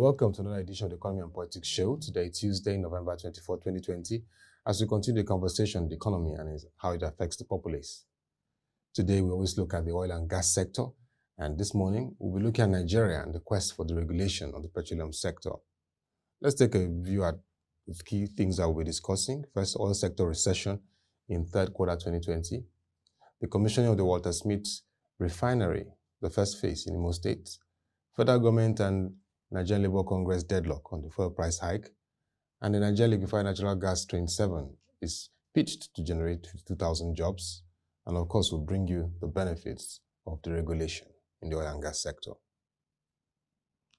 Welcome to another edition of the Economy and Politics Show. Today, Tuesday, November 24, 2020, as we continue the conversation on the economy and how it affects the populace. Today, we always look at the oil and gas sector, and this morning, we'll be looking at Nigeria and the quest for the regulation of the petroleum sector. Let's take a view at the key things that we'll be discussing. First, oil sector recession in third quarter 2020, the commissioning of the Walter Smith Refinery, the first phase in Imo State, federal government and Nigerian Labour Congress deadlock on the fuel price hike, and the Nigerian Liquefied Natural Gas Train 7 is pitched to generate 52,000 jobs, and of course will bring you the benefits of the regulation in the oil and gas sector.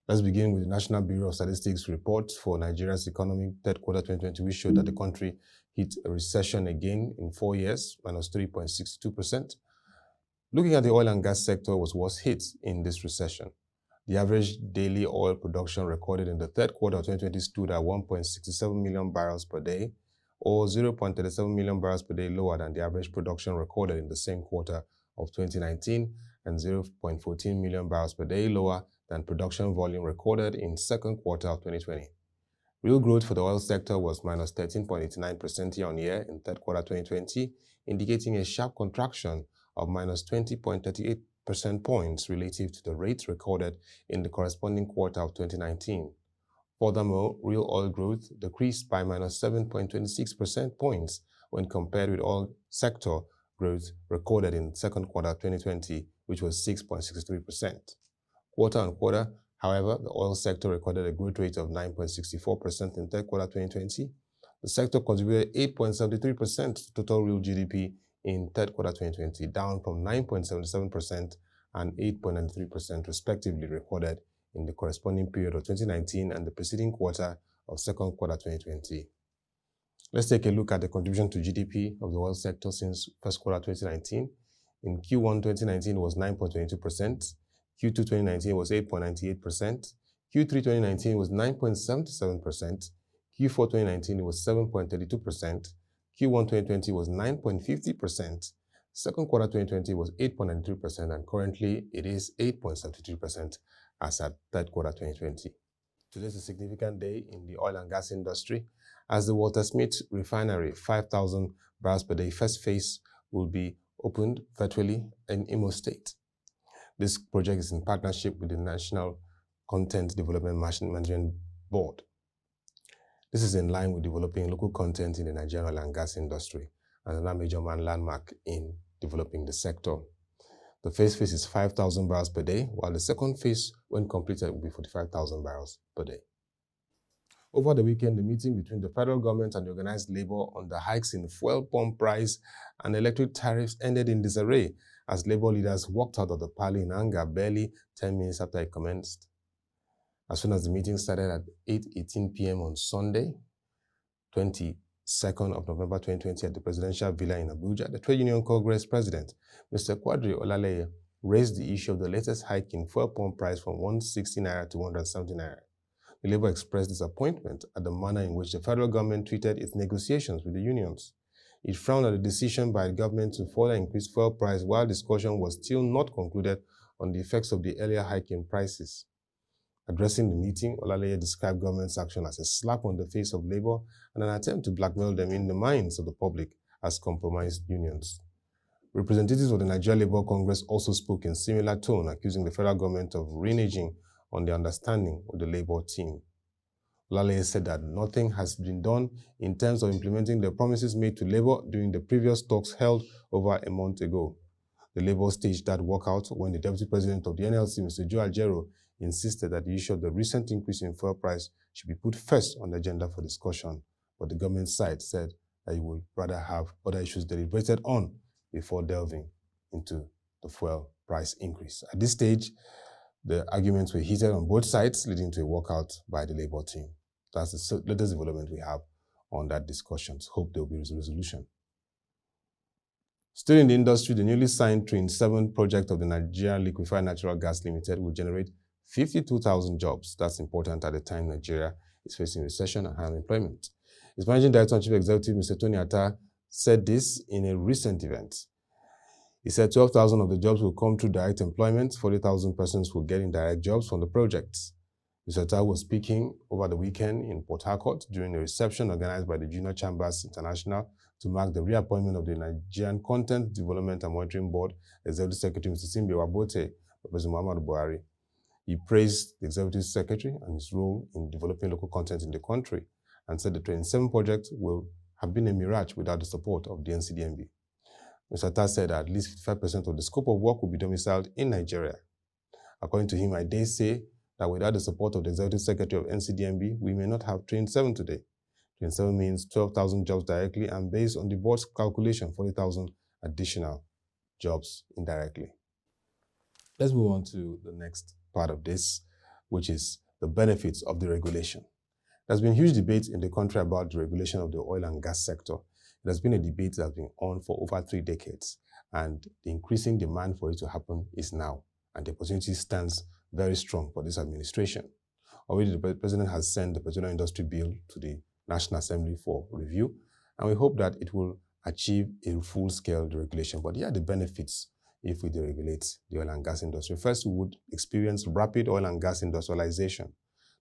Let's begin with the National Bureau of Statistics report for Nigeria's economy third quarter 2020, which showed that the country hit a recession again in 4 years, minus 3.62%. Looking at the oil and gas sector was hit in this recession. The average daily oil production recorded in the third quarter of 2020 stood at 1.67 million barrels per day, or 0.37 million barrels per day lower than the average production recorded in the same quarter of 2019, and 0.14 million barrels per day lower than production volume recorded in second quarter of 2020. Real growth for the oil sector was minus 13.89% year-on-year in third quarter 2020, indicating a sharp contraction of minus 20.38 percent points relative to the rates recorded in the corresponding quarter of 2019. Furthermore, real oil growth decreased by minus 7.26 percent points when compared with oil sector growth recorded in second quarter 2020, which was 6.63%. Quarter on quarter, however, the oil sector recorded a growth rate of 9.64% in third quarter 2020. The sector contributed 8.73% to total real GDP in third quarter 2020, down from 9.77% and 8.93% respectively recorded in the corresponding period of 2019 and the preceding quarter of second quarter 2020. Let's take a look at the contribution to GDP of the oil sector since first quarter 2019. In Q1 2019 it was 9.22%, Q2 2019 was 8.98%, Q3 2019 was 9.77%, Q4 2019 it was 7.32%, Q1 2020 was 9.50%, second quarter 2020 was 8.93%, and currently it is 8.73% as at third quarter 2020. Today is a significant day in the oil and gas industry as the Walter Smith Refinery 5,000 barrels per day first phase will be opened virtually in Imo State. This project is in partnership with the National Content Development Management Board. This is in line with developing local content in the Nigerian oil and gas industry and another major landmark in developing the sector. The first phase is 5,000 barrels per day, while the second phase, when completed, will be 45,000 barrels per day. Over the weekend, the meeting between the federal government and the organized labor on the hikes in fuel pump price and electric tariffs ended in disarray as labor leaders walked out of the parley in anger barely 10 minutes after it commenced. As soon as the meeting started at 8:18 p.m. on Sunday, 22nd of November 2020 at the Presidential Villa in Abuja, the Trade Union Congress President, Mr. Quadri Olaleye, raised the issue of the latest hike in fuel pump price from 160 naira to 170 naira. The Labour expressed disappointment at the manner in which the federal government treated its negotiations with the unions. It frowned at the decision by the government to further increase fuel price while discussion was still not concluded on the effects of the earlier hike in prices. Addressing the meeting, Olaleye described government's action as a slap on the face of labor and an attempt to blackmail them in the minds of the public as compromised unions. Representatives of the Nigerian Labour Congress also spoke in similar tone, accusing the federal government of reneging on the understanding of the Labour team. Olaleye said that nothing has been done in terms of implementing the promises made to Labour during the previous talks held over a month ago. The Labour staged that walkout when the Deputy President of the NLC, Mr. Joe Ajero, insisted that the issue of the recent increase in fuel price should be put first on the agenda for discussion, but the government side said that it would rather have other issues deliberated on before delving into the fuel price increase. At this stage, the arguments were heated on both sides, leading to a walkout by the Labour team. That's the latest development we have on that discussion. Hope there will be a resolution. Still in the industry, the newly signed Train 7 project of the Nigeria Liquefied Natural Gas Limited will generate 52,000 jobs. That's important at the time Nigeria is facing recession and high unemployment. Its Managing Director and Chief Executive, Mr. Tony Atta, said this in a recent event. He said 12,000 of the jobs will come through direct employment, 40,000 persons will get indirect jobs from the projects. Mr. Tao was speaking over the weekend in Port Harcourt during a reception organized by the Junior Chambers International to mark the reappointment of the Nigerian Content Development and Monitoring Board Executive Secretary Mr. Simbe Wabote by President Muhammadu Buhari. He praised the Executive Secretary and his role in developing local content in the country and said the 27 project will have been a mirage without the support of the NCDMB. Mr. Tao said that at least 55% of the scope of work will be domiciled in Nigeria. According to him, I dare say that without the support of the Executive Secretary of NCDMB, we may not have 27 today. 27 means 12,000 jobs directly, and based on the board's calculation, 40,000 additional jobs indirectly. Let's move on to the next part of this, which is the benefits of the regulation. There's been huge debate in the country about the regulation of the oil and gas sector. It has been a debate that has been on for over 3 decades, and the increasing demand for it to happen is now, and the opportunity stands very strong for this administration. Already the President has sent the Petroleum Industry Bill to the National Assembly for review, and we hope that it will achieve a full-scale deregulation. But here are the benefits if we deregulate the oil and gas industry. First, we would experience rapid oil and gas industrialization.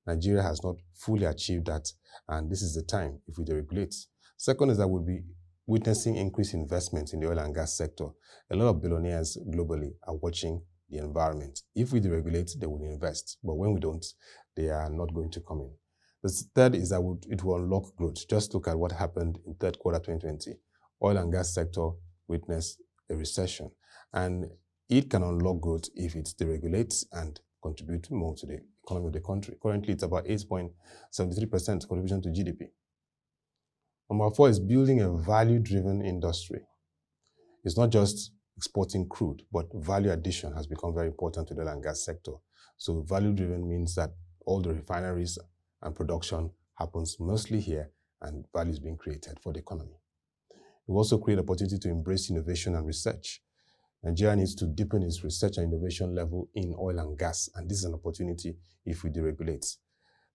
Nigeria has not fully achieved that, and this is the time if we deregulate. Second is that we'll be witnessing increased investment in the oil and gas sector. A lot of billionaires globally are watching the environment. If we deregulate, they will invest, but when we don't, they are not going to come in. The third is that it will unlock growth. Just look at what happened in third quarter 2020. Oil and gas sector witnessed a recession, and it can unlock growth if it deregulates and contribute more to the economy of the country. Currently, it's about 8.73% contribution to GDP. Number 4 is building a value-driven industry. It's not just exporting crude, but value addition has become very important to the oil and gas sector. So value-driven means that all the refineries and production happens mostly here, and value is being created for the economy. We also create opportunity to embrace innovation and research. Nigeria needs to deepen its research and innovation level in oil and gas, and this is an opportunity if we deregulate.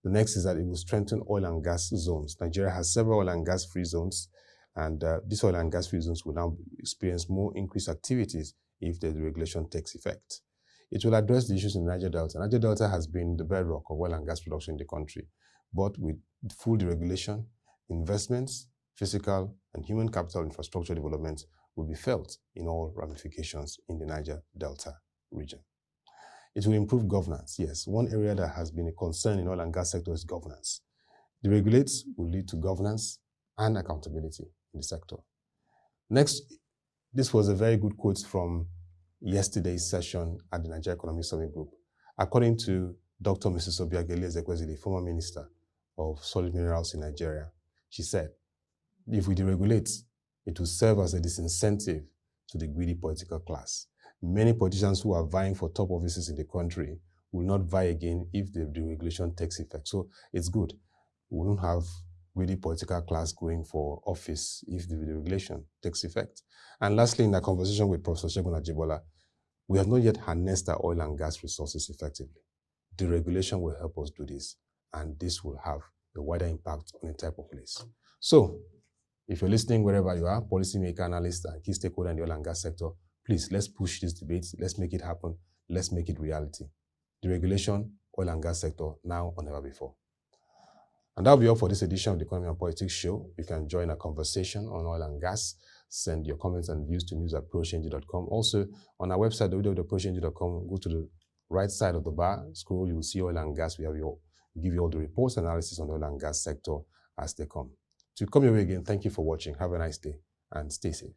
The next is that it will strengthen oil and gas zones. Nigeria has several oil and gas free zones, and these oil and gas free zones will now experience more increased activities if the deregulation takes effect. It will address the issues in Niger Delta. Niger Delta has been the bedrock of oil and gas production in the country, but with full deregulation, investments, physical and human capital infrastructure development will be felt in all ramifications in the Niger Delta region. It will improve governance. Yes, one area that has been a concern in oil and gas sector is governance. Deregulate will lead to governance and accountability in the sector. Next, this was a very good quote from yesterday's session at the Nigeria Economic Summit Group. According to Dr. Mrs. Obiageli Ezekwesili, former Minister of Solid Minerals in Nigeria, she said, if we deregulate, it will serve as a disincentive to the greedy political class. Many politicians who are vying for top offices in the country will not vie again if the deregulation takes effect. So it's good. We won't have greedy political class going for office if the deregulation takes effect. And lastly, in our conversation with Professor Segun Ajibola, we have not yet harnessed our oil and gas resources effectively. Deregulation will help us do this, and this will have a wider impact on the entire populace. So, if you're listening wherever you are, policymaker, analyst, and key stakeholder in the oil and gas sector, please, let's push this debate. Let's make it happen. Let's make it reality. Deregulation, oil and gas sector, now or never before. And that'll be all for this edition of the Economy and Politics Show. You can join a conversation on oil and gas. Send your comments and views to news@prochng.com. Also, on our website, www.prochng.com, go to the right side of the bar, scroll, you will see oil and gas. We give you all the reports and analysis on the oil and gas sector as they come. To come your way again, thank you for watching. Have a nice day and stay safe.